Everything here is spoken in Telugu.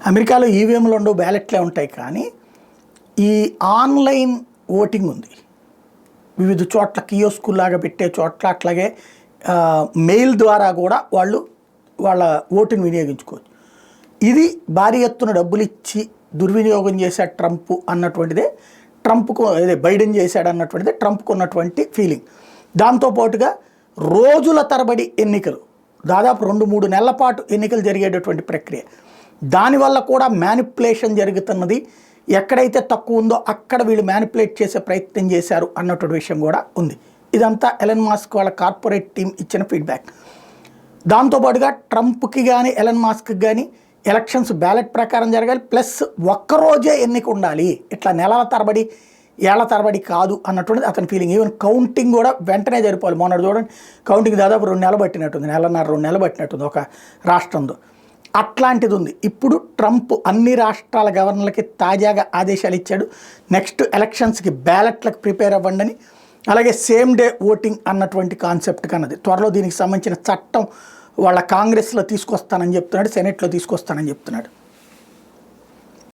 అమెరికాలో ఈవీఎంలు ఉండవు, బ్యాలెట్లే ఉంటాయి. కానీ ఈ ఆన్లైన్ ఓటింగ్ ఉంది. వివిధ చోట్ల కియోస్కుల్లాగా పెట్టే చోట్ల, అట్లాగే మెయిల్ ద్వారా కూడా వాళ్ళ ఓటుని వినియోగించుకోవచ్చు. ఇది భారీ ఎత్తున డబ్బులు ఇచ్చి దుర్వినియోగం చేశాడు ట్రంప్ అన్నటువంటిదే ట్రంప్కు, అదే బైడెన్ చేశాడు అన్నటువంటిదే ట్రంప్కు ఉన్నటువంటి ఫీలింగ్. దాంతోపాటుగా రోజుల తరబడి ఎన్నికలు, దాదాపు 2-3 నెలల పాటు ఎన్నికలు జరిగేటటువంటి ప్రక్రియ, దానివల్ల కూడా మ్యానిపులేషన్ జరుగుతున్నది. ఎక్కడైతే తక్కువ ఉందో అక్కడ వీళ్ళు మ్యానిపులేట్ చేసే ప్రయత్నం చేశారు అన్నటువంటి విషయం కూడా ఉంది. ఇదంతా ఎలన్ మాస్క్ వాళ్ళ కార్పొరేట్ టీం ఇచ్చిన ఫీడ్బ్యాక్. దాంతోపాటుగా ట్రంప్కి కానీ ఎలన్ మాస్క్కి కానీ ఎలక్షన్స్ బ్యాలెట్ ప్రకారం జరగాలి, ప్లస్ ఒక్కరోజే ఎన్నిక ఉండాలి, ఇట్లా నెలల తరబడి ఏళ్ల తరబడి కాదు అన్నటువంటిది అతని ఫీలింగ్. ఈవెన్ కౌంటింగ్ కూడా వెంటనే జరిపోవాలి. మొన్న చూడండి, కౌంటింగ్ దాదాపు 2 నెలలు పట్టినట్టుంది, 1.5-2 నెలలు పట్టినట్టుంది ఒక రాష్ట్రంలో. అట్లాంటిది ఉంది. ఇప్పుడు ట్రంప్ అన్ని రాష్ట్రాల గవర్నర్లకి తాజాగా ఆదేశాలు ఇచ్చాడు. నెక్స్ట్ ఎలక్షన్స్కి బ్యాలెట్లకు ప్రిపేర్ అవ్వండి అని, అలాగే సేమ్ డే ఓటింగ్ అన్నటువంటి కాన్సెప్ట్ కన్నది. త్వరలో దీనికి సంబంధించిన చట్టం వాళ్ళ కాంగ్రెస్లో తీసుకొస్తానని చెప్తున్నాడు, సెనెట్లో తీసుకొస్తానని చెప్తున్నాడు.